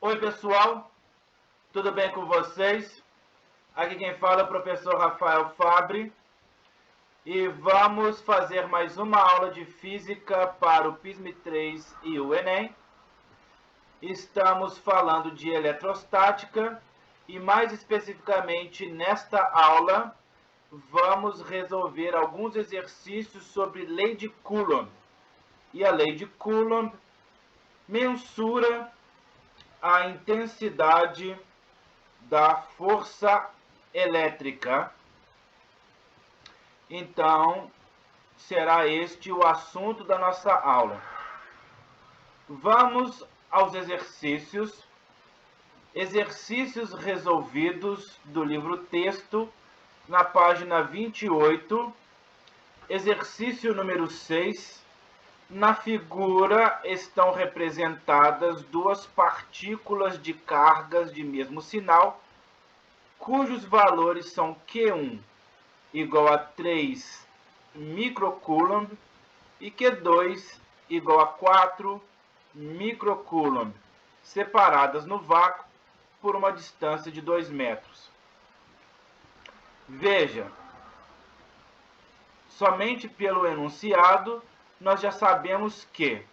Oi pessoal, tudo bem com vocês? Aqui quem fala é o professor Rafael Fabre e vamos fazer mais uma aula de física para o PISM 3 e o Enem. Estamos falando de eletrostática e mais especificamente nesta aula vamos resolver alguns exercícios sobre lei de Coulomb. E a lei de Coulomb mensura a intensidade da força elétrica. Então, será este o assunto da nossa aula. Vamos aos exercícios. Exercícios resolvidos do livro texto, na página 28. Exercício número 6. Na figura estão representadas duas partículas de cargas de mesmo sinal, cujos valores são Q1 igual a 3 microcoulomb e Q2 igual a 4 microcoulomb, separadas no vácuo por uma distância de 2 metros. Veja, somente pelo enunciado nós já sabemos que,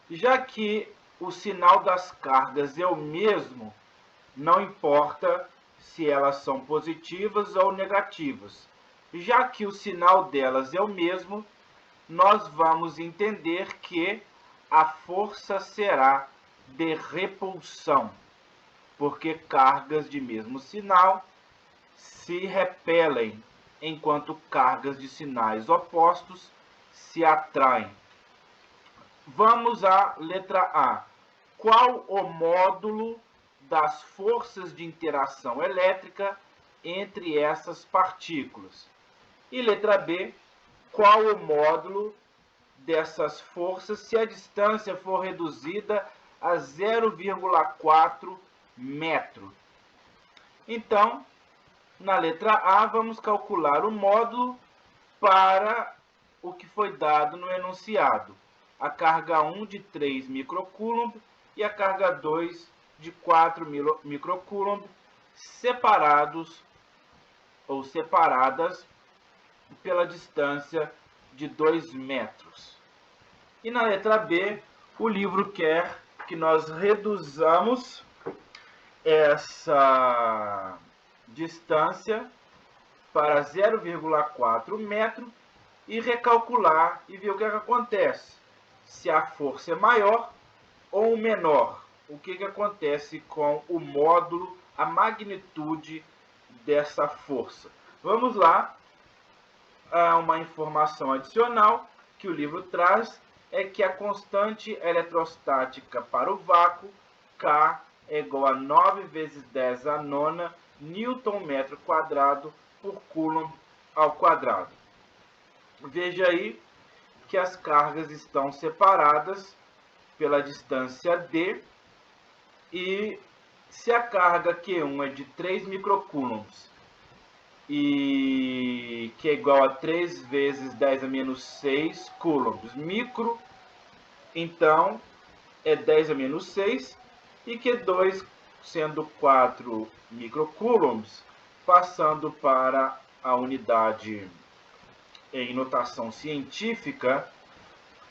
já que o sinal das cargas é o mesmo, não importa se elas são positivas ou negativas. Já que o sinal delas é o mesmo, nós vamos entender que a força será de repulsão, porque cargas de mesmo sinal se repelem, enquanto cargas de sinais opostos se atraem. Vamos à letra A. Qual o módulo das forças de interação elétrica entre essas partículas? E letra B. Qual o módulo dessas forças se a distância for reduzida a 0,4 metro? Então, na letra A, vamos calcular o módulo para o que foi dado no enunciado. A carga 1 de 3 microcoulomb e a carga 2 de 4 microcoulomb, separados ou separadas pela distância de 2 metros. E na letra B, o livro quer que nós reduzamos essa distância para 0,4 metro e recalcular e ver o que acontece. Se a força é maior ou menor, o que acontece com o módulo, a magnitude dessa força. Vamos lá. Uma informação adicional que o livro traz é que a constante eletrostática para o vácuo, K, é igual a 9 vezes 10 a nona Newton metro quadrado por Coulomb ao quadrado. Veja aí que as cargas estão separadas pela distância D, e se a carga Q1 é de 3 microcoulombs e que é igual a 3 vezes 10 a menos 6 coulombs micro, então é 10 a menos 6, e Q2 sendo 4 microcoulombs, passando para a unidade em notação científica,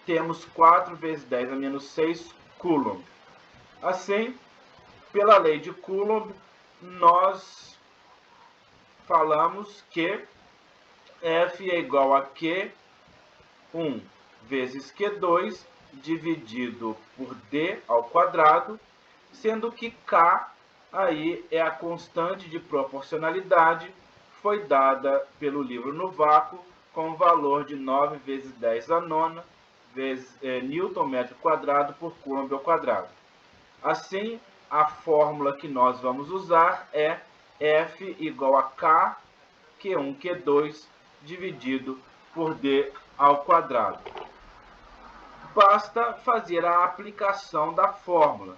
temos 4 vezes 10 a menos 6 coulomb. Assim, pela lei de Coulomb, nós falamos que F é igual a Q1 vezes Q2 dividido por D ao quadrado, sendo que K aí é a constante de proporcionalidade, foi dada pelo livro no vácuo, com o valor de 9 vezes 10 a nona vezes Newton metro quadrado por Coulomb ao quadrado. Assim, a fórmula que nós vamos usar é F igual a K, Q1, Q2, dividido por D ao quadrado. Basta fazer a aplicação da fórmula,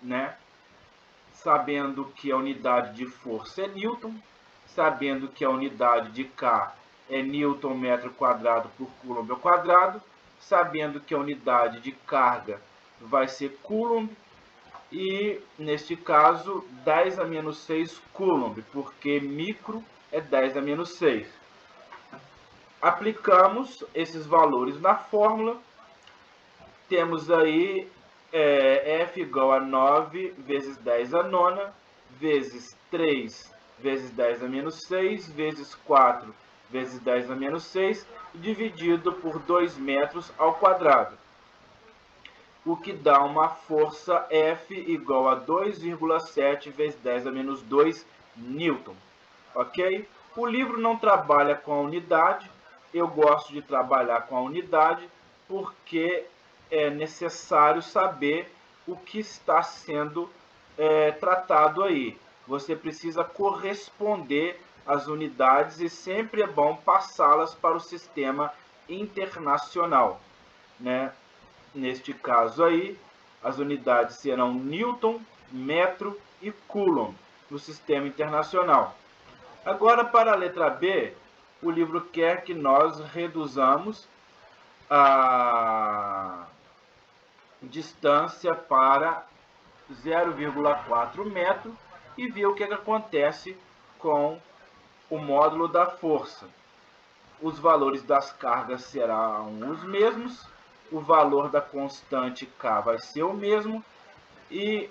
né? Sabendo que a unidade de força é Newton, sabendo que a unidade de K é Newton metro quadrado por Coulomb ao quadrado, sabendo que a unidade de carga vai ser Coulomb, e, neste caso, 10 a menos 6 coulomb, porque micro é 10 a menos 6. Aplicamos esses valores na fórmula, temos aí F igual a 9 vezes 10 a nona, vezes 3 vezes 10 a menos 6, vezes 4 vezes 10 a menos 6, dividido por 2 metros ao quadrado, o que dá uma força F igual a 2,7 vezes 10 a menos 2 newton. Ok? O livro não trabalha com a unidade, eu gosto de trabalhar com a unidade porque é necessário saber o que está sendo tratado aí. Você precisa corresponder às unidades e sempre é bom passá-las para o sistema internacional, né? Neste caso aí, as unidades serão newton, metro e coulomb no sistema internacional. Agora, para a letra B, o livro quer que nós reduzamos a distância para 0,4 metro e ver o que acontece com o módulo da força. Os valores das cargas serão os mesmos, o valor da constante K vai ser o mesmo e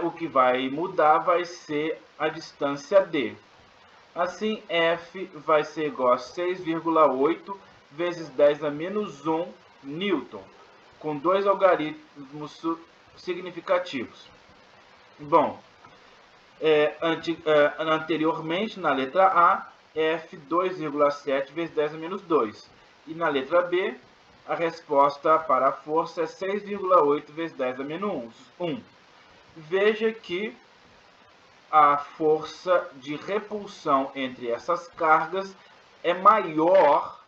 o que vai mudar vai ser a distância D. Assim, F vai ser igual a 6,8 vezes 10 a menos 1 newton, com dois algarismos significativos. Bom, anteriormente, na letra A, F 2,7 vezes 10 a menos 2. E na letra B, a resposta para a força é 6,8 vezes 10 a menos 1. Veja que a força de repulsão entre essas cargas é maior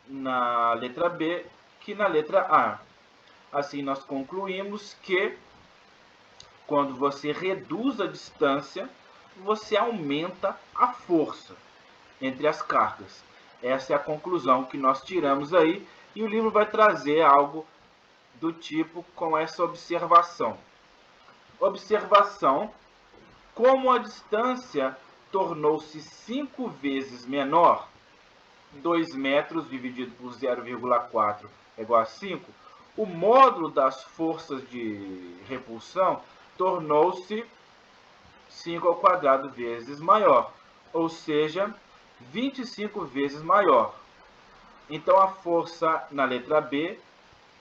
na letra B que na letra A. Assim, nós concluímos que quando você reduz a distância, você aumenta a força entre as cargas. Essa é a conclusão que nós tiramos aí, e o livro vai trazer algo do tipo com essa observação. Observação: como a distância tornou-se 5 vezes menor, 2 metros dividido por 0,4 é igual a 5, o módulo das forças de repulsão tornou-se 5 ao quadrado vezes maior, ou seja, 25 vezes maior. Então, a força na letra B,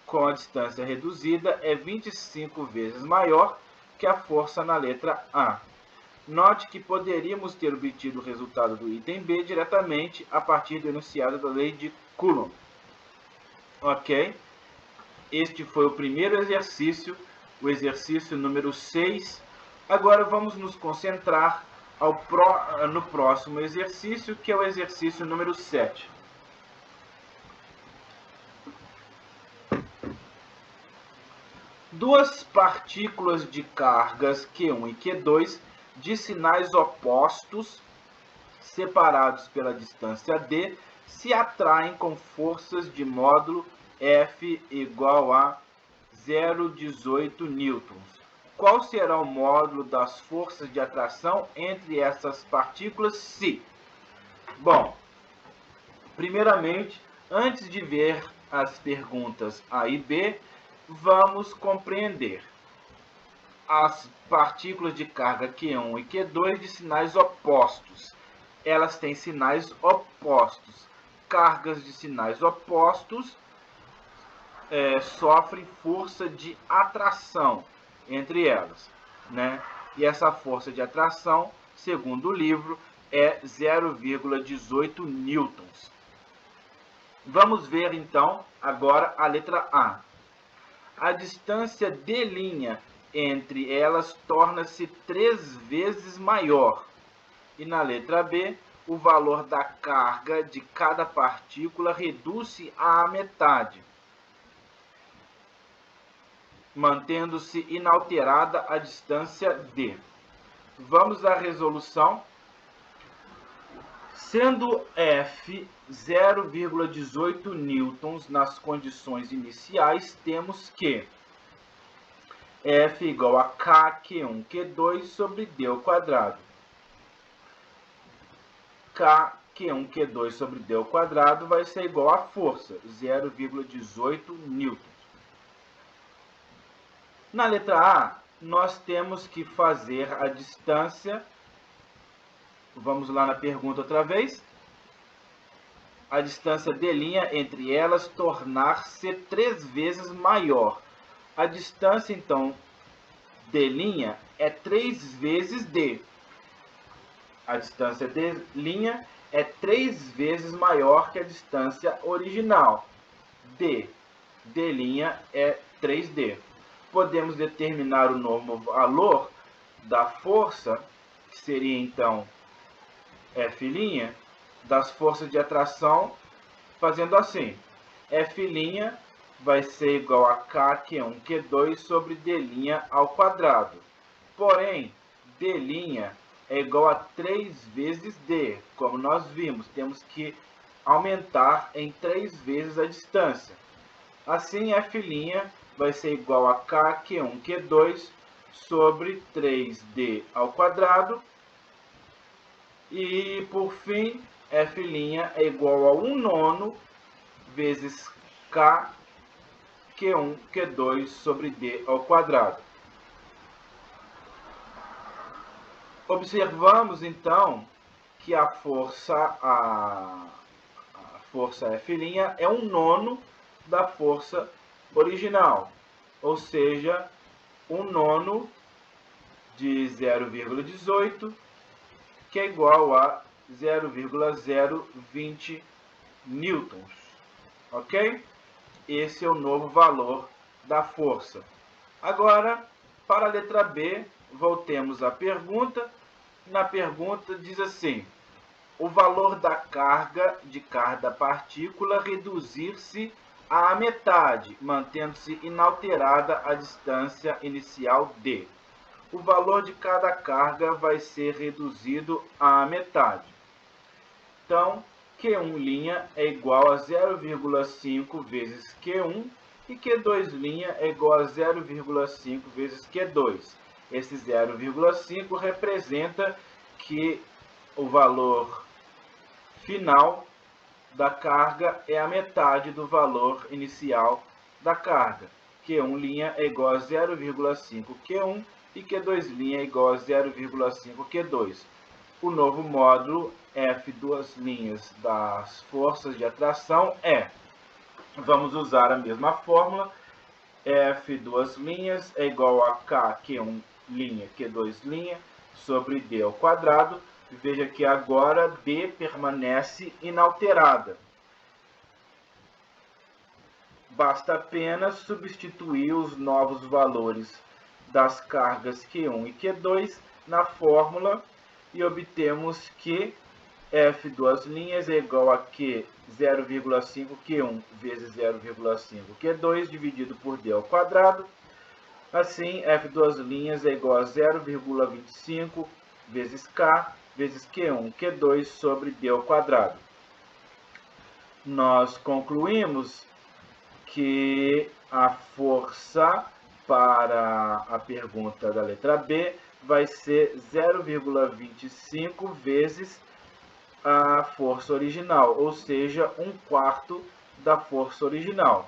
com a distância reduzida, é 25 vezes maior que a força na letra A. Note que poderíamos ter obtido o resultado do item B diretamente a partir do enunciado da lei de Coulomb. Ok? Este foi o primeiro exercício, o exercício número 6. Agora vamos nos concentrar no próximo exercício, que é o exercício número 7. Duas partículas de cargas Q1 e Q2 de sinais opostos, separados pela distância D, se atraem com forças de módulo F igual a 0,18 newtons. Qual será o módulo das forças de atração entre essas partículas se? Bom, primeiramente, antes de ver as perguntas A e B, vamos compreender as partículas de carga Q1 e Q2 de sinais opostos. Elas têm sinais opostos. Cargas de sinais opostos sofrem força de atração entre elas, né? E essa força de atração, segundo o livro, é 0,18 newtons. Vamos ver então agora a letra A. A distância D' entre elas torna-se 3 vezes maior. E na letra B, o valor da carga de cada partícula reduz-se à metade, mantendo-se inalterada a distância D. Vamos à resolução. Sendo F 0,18 newtons nas condições iniciais, temos que F igual a K Q1 Q2 sobre D ao quadrado. K Q1 Q2 sobre D ao quadrado vai ser igual à força, 0,18 newtons. Na letra A, nós temos que fazer a distância. Vamos lá na pergunta outra vez. A distância D' entre elas tornar-se 3 vezes maior. A distância, então, D' é 3 vezes D. A distância D' é 3 vezes maior que a distância original. D' é 3D. Podemos determinar o novo valor da força, que seria, então, F', das forças de atração, fazendo assim. F' vai ser igual a K Q1 Q2 sobre D' ao quadrado. Porém, D' é igual a 3 vezes D. Como nós vimos, temos que aumentar em 3 vezes a distância. Assim, F' vai ser igual a K Q1 Q2 sobre 3D ao quadrado. E, por fim, F' é igual a 1/9 vezes K Q1 Q2 sobre D ao quadrado. Observamos, então, que a força F' é 1/9 da força original, ou seja, 1/9 de 0,18, que é igual a 0,020 newtons, ok? Esse é o novo valor da força. Agora, para a letra B, voltemos à pergunta. Na pergunta diz assim: o valor da carga de cada partícula reduzir-se à metade, mantendo-se inalterada a distância inicial D. O valor de cada carga vai ser reduzido à metade. Então, Q1' é igual a 0,5 vezes Q1 e Q2' é igual a 0,5 vezes Q2. Esse 0,5 representa que o valor final da carga é a metade do valor inicial da carga. Q1' é igual a 0,5 Q1 e Q2' é igual a 0,5 Q2. O novo módulo F2' das forças de atração é, vamos usar a mesma fórmula, F2' é igual a K Q1' Q2' sobre D ao quadrado. Veja que agora D permanece inalterada. Basta apenas substituir os novos valores das cargas Q1 e Q2 na fórmula e obtemos que F2' é igual a Q 0,5 Q1 vezes 0,5 Q2 dividido por D ao quadrado. Assim, F2' é igual a 0,25 vezes K vezes Q1 Q2 sobre D ao quadrado. Nós concluímos que a força para a pergunta da letra B vai ser 0,25 vezes a força original, ou seja, 1/4 da força original.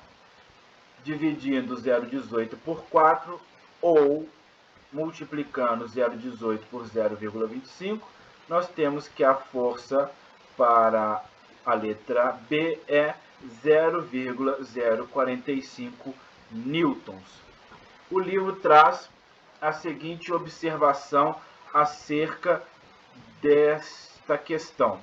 Dividindo 0,18 por 4 ou multiplicando 0,18 por 0,25, nós temos que a força para a letra B é 0,045 newtons. O livro traz a seguinte observação acerca desta questão.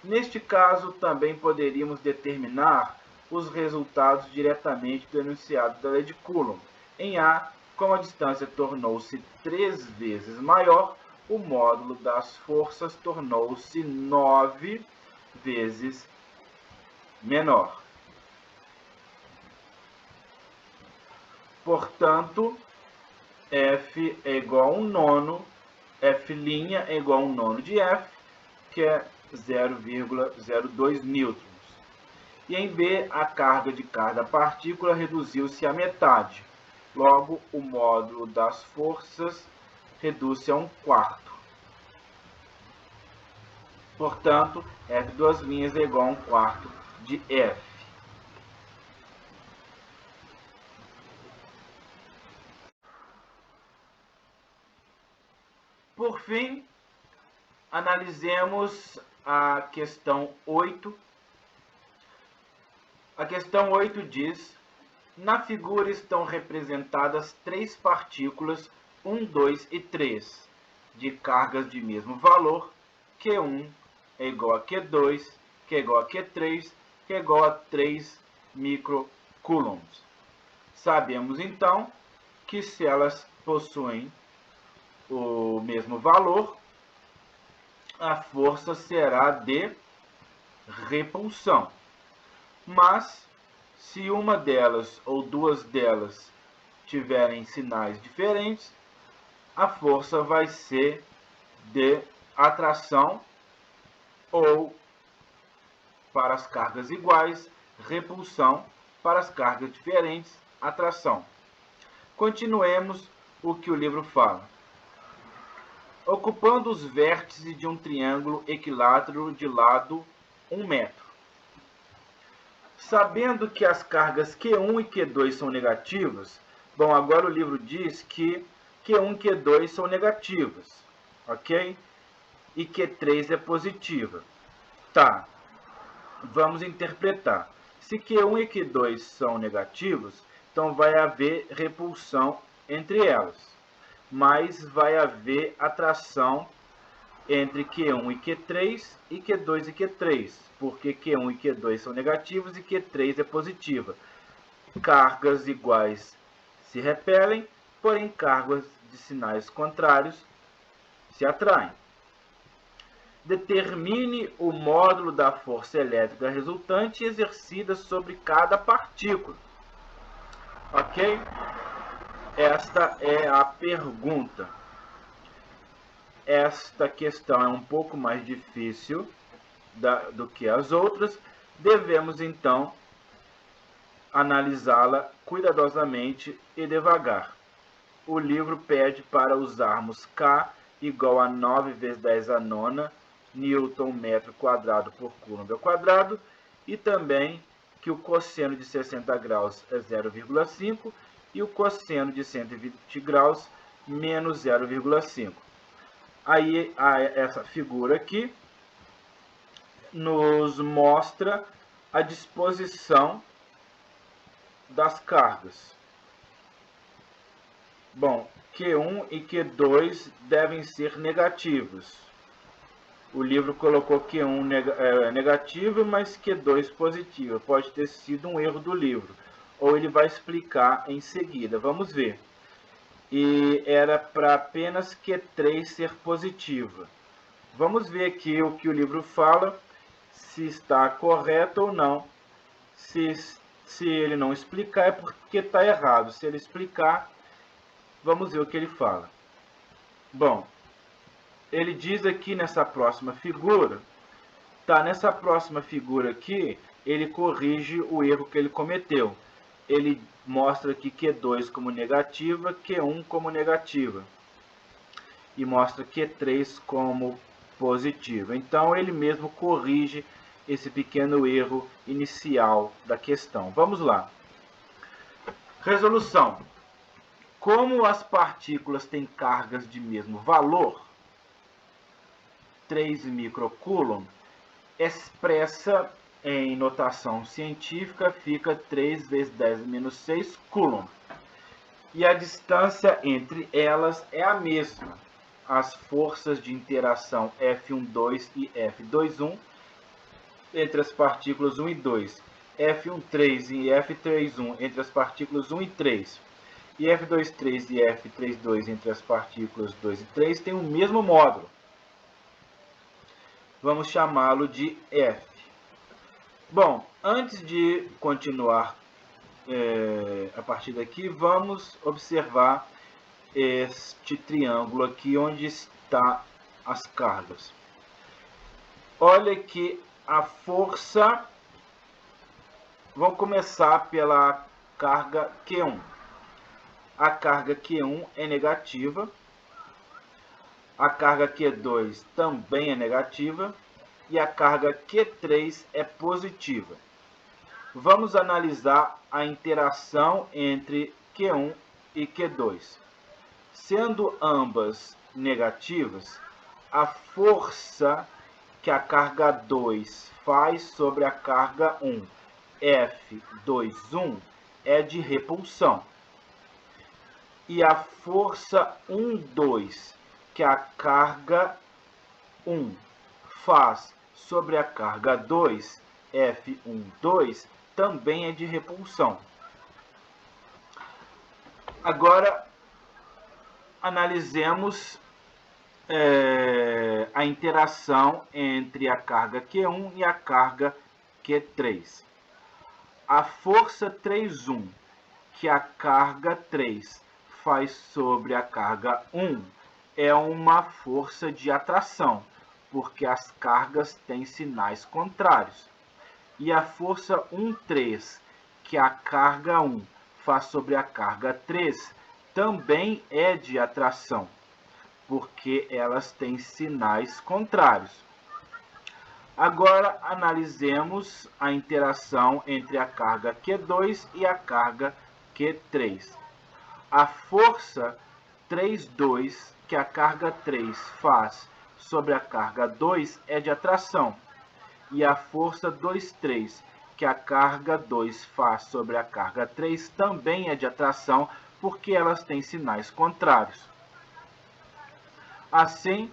Neste caso, também poderíamos determinar os resultados diretamente do enunciado da lei de Coulomb. Em A, como a distância tornou-se 3 vezes maior, o módulo das forças tornou-se 9 vezes menor. Portanto, F é igual a 1/9, F' é igual a 1/9 de F, que é 0,02 newtons. E em B, a carga de cada partícula reduziu-se à metade. Logo, o módulo das forças reduz-se a 1/4. Portanto, F² é igual a 1/4 de F. Por fim, analisemos a questão 8. A questão 8 diz: na figura estão representadas 3 partículas 1, 2 e 3, de cargas de mesmo valor, Q1 é igual a Q2, que é igual a Q3, que é igual a 3 microcoulombs. Sabemos, então, que se elas possuem o mesmo valor, a força será de repulsão. Mas, se uma delas ou duas delas tiverem sinais diferentes, a força vai ser de atração, ou, para as cargas iguais, repulsão; para as cargas diferentes, atração. Continuemos o que o livro fala. Ocupando os vértices de um triângulo equilátero de lado 1 metro. Sabendo que as cargas Q1 e Q2 são negativas, bom, agora o livro diz que Q1 e Q2 são negativas, ok? E Q3 é positiva. Tá, vamos interpretar. Se Q1 e Q2 são negativos, então vai haver repulsão entre elas, mas vai haver atração entre Q1 e Q3 e Q2 e Q3, porque Q1 e Q2 são negativos e Q3 é positiva. Cargas iguais se repelem, porém cargas de sinais contrários se atraem. Determine o módulo da força elétrica resultante exercida sobre cada partícula. Ok? Esta é a pergunta. Esta questão é um pouco mais difícil do que as outras. Devemos, então, analisá-la cuidadosamente e devagar. O livro pede para usarmos K igual a 9 vezes 10 a nona Newton metro quadrado por Coulomb ao quadrado, e também que o cosseno de 60 graus é 0,5 e o cosseno de 120 graus menos 0,5. Aí, essa figura aqui nos mostra a disposição das cargas. Bom, Q1 e Q2 devem ser negativos. O livro colocou Q1 negativo, mas Q2 positivo. Pode ter sido um erro do livro, ou ele vai explicar em seguida. Vamos ver. E era para apenas Q3 ser positiva. Vamos ver aqui o que o livro fala, se está correto ou não. Se ele não explicar, é porque está errado. Se ele explicar, vamos ver o que ele fala. Bom, ele diz aqui nessa próxima figura, nessa próxima figura aqui, ele corrige o erro que ele cometeu. Ele mostra aqui Q2 como negativa, Q1 como negativa, e mostra Q3 como positiva. Então, ele mesmo corrige esse pequeno erro inicial da questão. Vamos lá. Resolução. Como as partículas têm cargas de mesmo valor, 3 microcoulomb, expressa em notação científica, fica 3 vezes 10 menos 6 coulomb. E a distância entre elas é a mesma. As forças de interação F12 e F21 entre as partículas 1 e 2, F13 e F31 entre as partículas 1 e 3, e F23 e F32 entre as partículas 2 e 3 têm o mesmo módulo. Vamos chamá-lo de F. Bom, antes de continuar a partir daqui, vamos observar este triângulo aqui, onde está as cargas. Olha que a força, vamos começar pela carga Q1. a carga Q1 é negativa, a carga Q2 também é negativa e a carga Q3 é positiva. Vamos analisar a interação entre Q1 e Q2. Sendo ambas negativas, a força que a carga 2 faz sobre a carga 1, F21, é de repulsão. E a força 1,2 que a carga 1 faz sobre a carga 2, F12, também é de repulsão. Agora, analisemos a interação entre a carga Q1 e a carga Q3. A força 3,1 que a carga 3 faz sobre a carga 1 é uma força de atração, porque as cargas têm sinais contrários. E a força 1,3 que a carga 1 faz sobre a carga 3 também é de atração, porque elas têm sinais contrários. Agora, analisemos a interação entre a carga Q2 e a carga Q3. A força 3,2 que a carga 3 faz sobre a carga 2 é de atração, e a força 2,3 que a carga 2 faz sobre a carga 3 também é de atração, porque elas têm sinais contrários. Assim,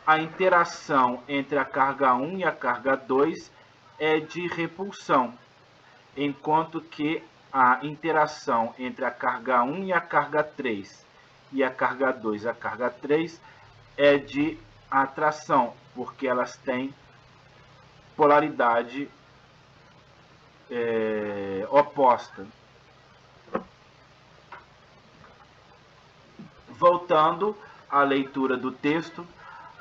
a interação entre a carga 1 e a carga 2 é de repulsão, enquanto que a interação entre a carga 1 e a carga 3 e a carga 2 e a carga 3 é de atração, porque elas têm polaridade oposta. Voltando à leitura do texto,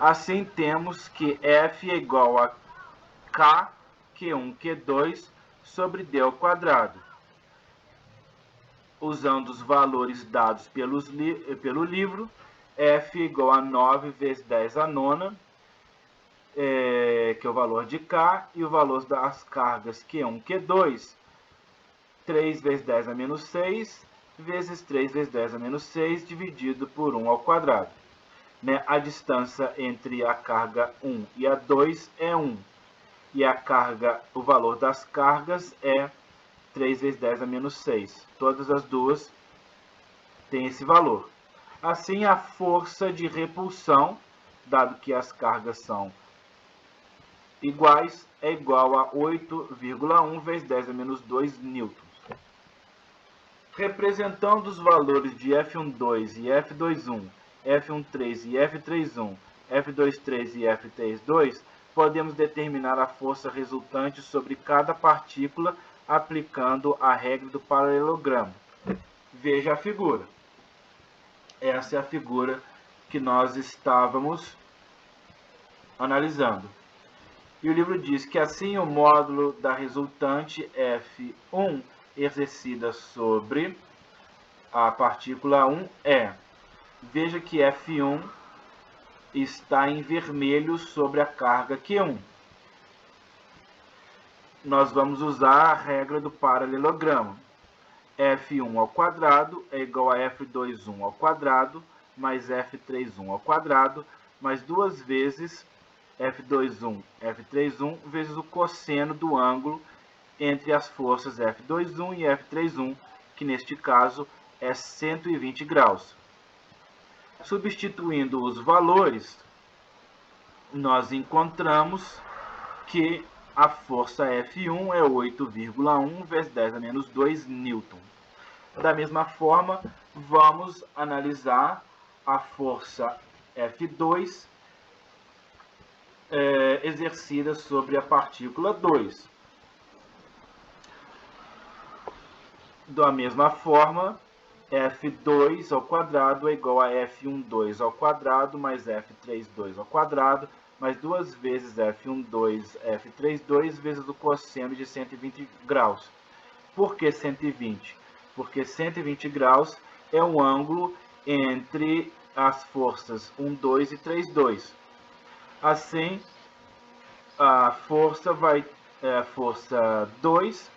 assim temos que F é igual a K, Q1, Q2 sobre D ao quadrado. Usando os valores dados pelo livro, F é igual a 9 vezes 10 à nona, que é o valor de K, e o valor das cargas Q1, Q2, 3 vezes 10 a menos 6, vezes 3 vezes 10 a menos 6, dividido por 1 ao quadrado. A distância entre a carga 1 e a 2 é 1, e o valor das cargas é 3 vezes 10 a menos 6. Todas as duas têm esse valor. Assim, a força de repulsão, dado que as cargas são iguais, é igual a 8,1 vezes 10 a menos 2 newtons. Representando os valores de F12 e F21, F13 e F31, F23 e F32, podemos determinar a força resultante sobre cada partícula aplicando a regra do paralelogramo. Veja a figura. Essa é a figura que nós estávamos analisando. E o livro diz que assim o módulo da resultante F1 exercida sobre a partícula 1 é. Veja que F1 está em vermelho sobre a carga Q1. Nós vamos usar a regra do paralelogramo. F1 ao quadrado é igual a F21 ao quadrado mais F31 ao quadrado mais 2 vezes F21, F31 vezes o cosseno do ângulo entre as forças F21 e F31, que neste caso é 120 graus. Substituindo os valores, nós encontramos que a força F1 é 8,1 vezes 10 a menos 2 newton. Da mesma forma, vamos analisar a força F2 exercida sobre a partícula 2. Da mesma forma, F2 ao quadrado é igual a F12 ao quadrado mais F32 ao quadrado mais 2 vezes F12, F32 vezes o cosseno de 120 graus. Por que 120? Porque 120 graus é um ângulo entre as forças 1, 2 e 3, 2. Assim, a força 2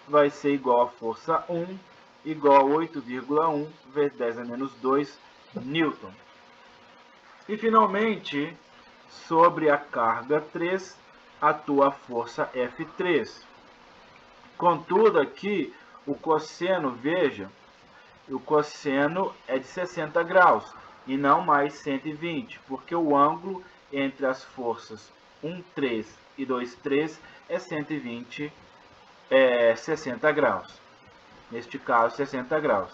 vai ser igual a força 1, igual a 8,1 vezes 10 a menos 2 newton. E, finalmente, sobre a carga 3, atua a força F3. Contudo, aqui, o cosseno, veja, o cosseno é de 60 graus e não mais 120, porque o ângulo entre as forças 1, 3 e 2, 3 é 120, 60 graus. Neste caso, 60 graus.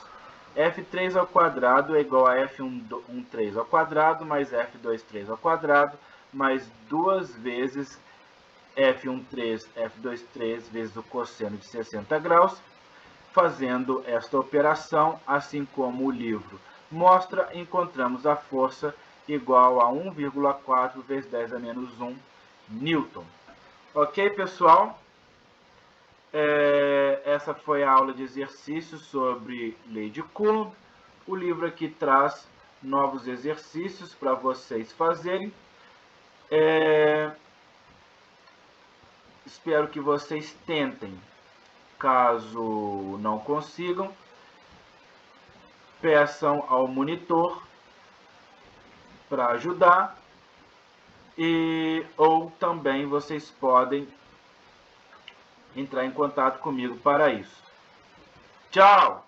F3 ao quadrado é igual a F13 ao quadrado mais F23 ao quadrado mais 2 vezes F13, F23 vezes o cosseno de 60 graus. Fazendo esta operação, assim como o livro mostra, encontramos a força igual a 1,4 vezes 10 a menos 1 newton. Ok, pessoal? Essa foi a aula de exercícios sobre lei de Coulomb. O livro aqui traz novos exercícios para vocês fazerem. Espero que vocês tentem. Caso não consigam, peçam ao monitor para ajudar, ou também vocês podem entrar em contato comigo para isso. Tchau!